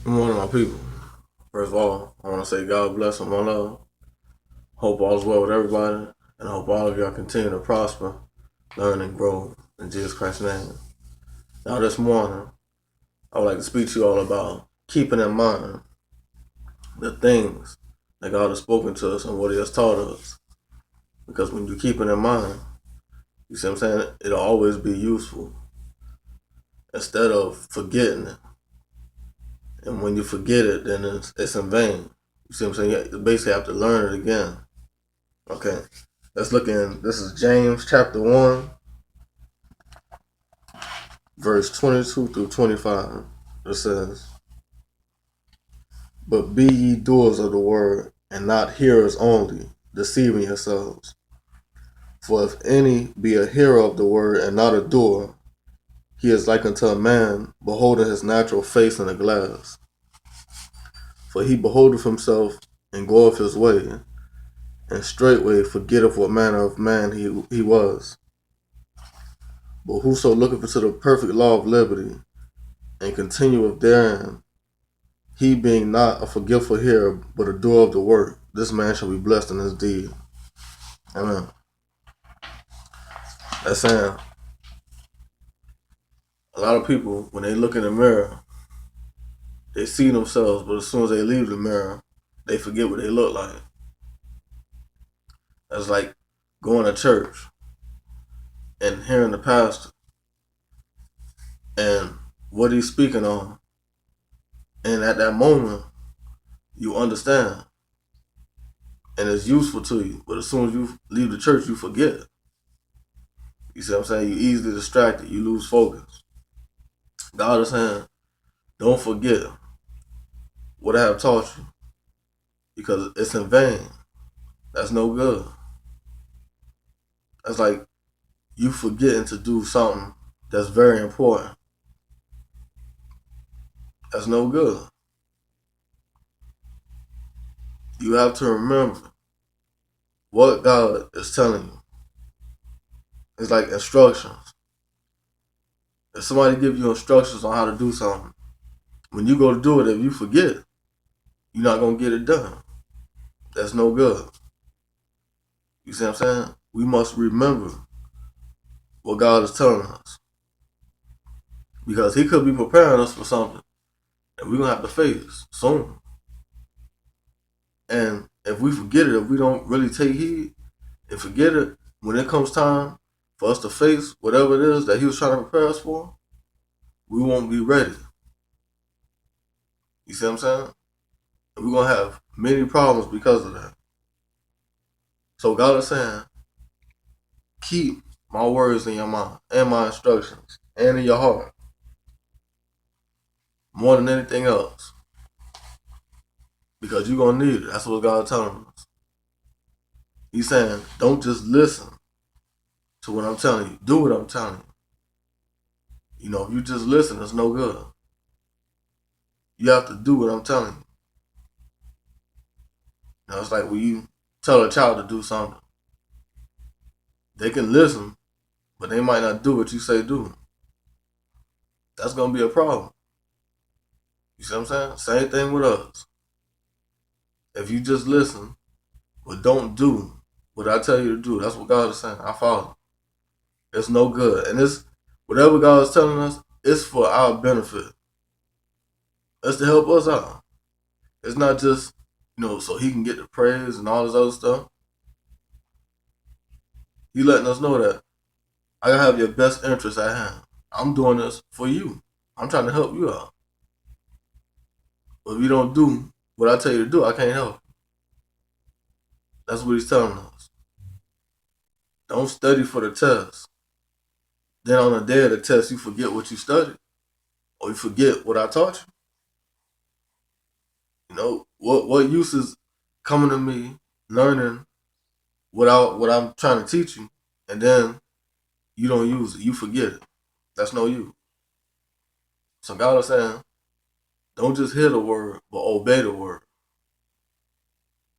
I'm one of my people. First of all, I want to say God bless and one love. Hope all is well with everybody, and I hope all of y'all continue to prosper, learn, and grow in Jesus Christ's name. Now, this morning, I would like to speak to you all about keeping in mind the things that God has spoken to us and what He has taught us. Because when you keep it in mind, you see what I'm saying? It'll always be useful instead of forgetting it. And when you forget it, then it's in vain. You see what I'm saying? You basically have to learn it again. Okay. Let's look in. This is James chapter 1, verse 22 through 25. It says, "But be ye doers of the word, and not hearers only, deceiving yourselves. For if any be a hearer of the word and not a doer, he is like unto a man beholding his natural face in a glass. For he beholdeth himself and goeth his way, and straightway forgetteth what manner of man he was. But whoso looketh into the perfect law of liberty, and continueth therein, he being not a forgetful hearer, but a doer of the work, this man shall be blessed in his deed." Amen. That's saying a lot of people, when they look in the mirror, they see themselves, but as soon as they leave the mirror, they forget what they look like. That's like going to church and hearing the pastor and what he's speaking on. And at that moment, you understand and it's useful to you. But as soon as you leave the church, you forget. You see what I'm saying? You easily distracted. You lose focus. God is saying, don't forget what I have taught you because it's in vain. That's no good. That's like you forgetting to do something that's very important. That's no good. You have to remember what God is telling you. It's like instructions. If somebody give you instructions on how to do something, when you go to do it, if you forget, you're not gonna get it done. That's no good. You see what I'm saying? We must remember what God is telling us. Because He could be preparing us for something that we're gonna have to face soon. And if we forget it, if we don't really take heed and forget it, when it comes time for us to face whatever it is that He was trying to prepare us for, we won't be ready. You see what I'm saying? And we're gonna have many problems because of that. So God is saying, keep my words in your mind and my instructions and in your heart more than anything else. Because you're gonna need it. That's what God's telling us. He's saying, don't just listen to what I'm telling you. Do what I'm telling you. You know, if you just listen, it's no good. You have to do what I'm telling you. You know, it's like when you tell a child to do something. They can listen, but they might not do what you say do. That's gonna be a problem. You see what I'm saying? Same thing with us. If you just listen, but don't do what I tell you to do, that's what God is saying. I follow. It's no good. And it's whatever God is telling us, it's for our benefit. It's to help us out. It's not just, so He can get the praise and all this other stuff. He letting us know that I gotta have your best interest at hand. I'm doing this for you. I'm trying to help you out. But if you don't do what I tell you to do, I can't help. That's what He's telling us. Don't study for the test. Then on the day of the test, you forget what you studied, or you forget what I taught you. What use is coming to me, learning what I'm trying to teach you, and then you don't use it. You forget it. That's no use. So God is saying, don't just hear the word, but obey the word.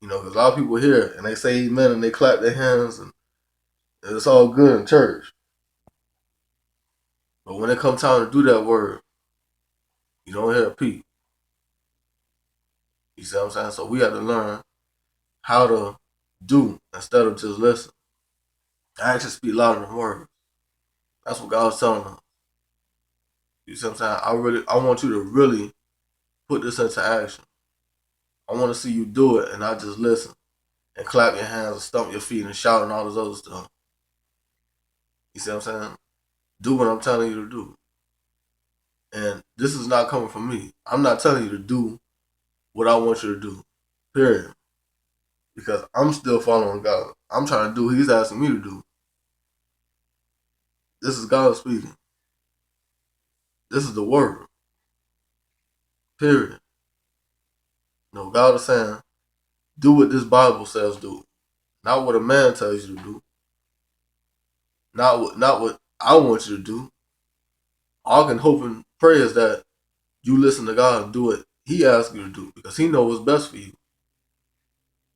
Because a lot of people hear it and they say amen and they clap their hands and it's all good in church. But when it comes time to do that word, you don't hear a peep. You see what I'm saying? So we have to learn how to do instead of just listen. Actions speak louder than words. That's what God's telling us. You see what I'm saying? I want you to really put this into action. I want to see you do it and not just listen and clap your hands and stomp your feet and shout and all this other stuff. You see what I'm saying? Do what I'm telling you to do. And this is not coming from me. I'm not telling you to do what I want you to do. Period. Because I'm still following God. I'm trying to do what He's asking me to do. This is God speaking. This is the word. Period. No, God is saying, do what this Bible says do. Not what a man tells you to do. Not what I want you to do. All I can hope and pray is that you listen to God and do what He asks you to do. Because He knows what's best for you.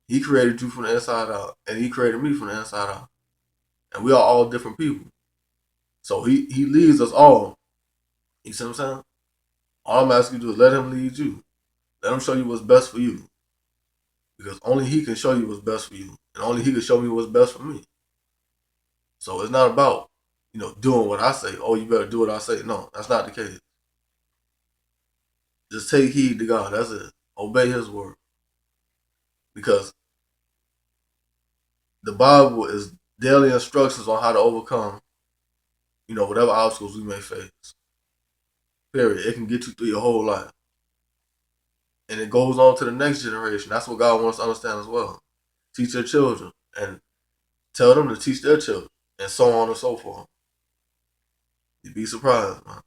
He created you from the inside out. And He created me from the inside out. And we are all different people. So He leads us all. You see what I'm saying? All I'm asking you to do is let Him lead you. Let Him show you what's best for you. Because only He can show you what's best for you. And only He can show me what's best for me. So it's not about, doing what I say. Oh, you better do what I say. No, that's not the case. Just take heed to God. That's it. Obey His word. Because the Bible is daily instructions on how to overcome, whatever obstacles we may face. Period. It can get you through your whole life. And it goes on to the next generation. That's what God wants to understand as well. Teach your children and tell them to teach their children and so on and so forth. You'd be surprised, man.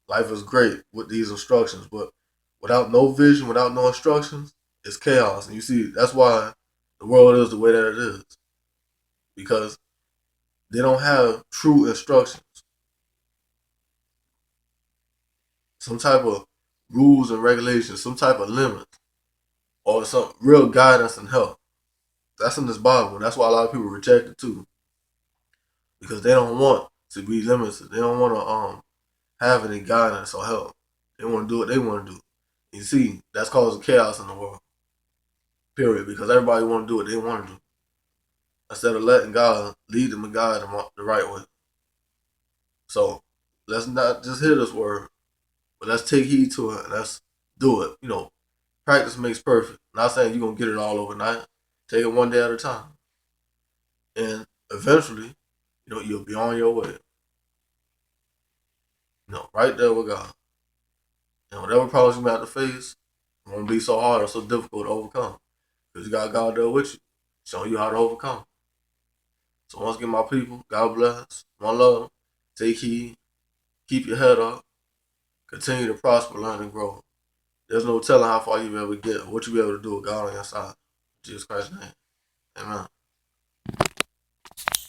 Life is great with these instructions, but without no vision, without no instructions, it's chaos. And you see, that's why the world is the way that it is. Because they don't have true instructions. Some type of rules and regulations, some type of limits, or some real guidance and help. That's in this Bible. That's why a lot of people reject it too. Because they don't want to be limited. They don't want to have any guidance or help. They want to do what they want to do. You see, that's causing chaos in the world. Period. Because everybody want to do what they want to do. Instead of letting God lead them and guide them the right way. So let's not just hear this word, but let's take heed to it and let's do it. Practice makes perfect. Not saying you're going to get it all overnight. Take it one day at a time. And eventually, you'll be on your way. Right there with God. And whatever problems you may have to face, it won't be so hard or so difficult to overcome. Because you got God there with you, showing you how to overcome. So once again, my people, God bless. One love. Take heed. Keep your head up. Continue to prosper, learn, and grow. There's no telling how far you'll be able to get or what you'll be able to do with God on your side. In Jesus Christ's name. Amen.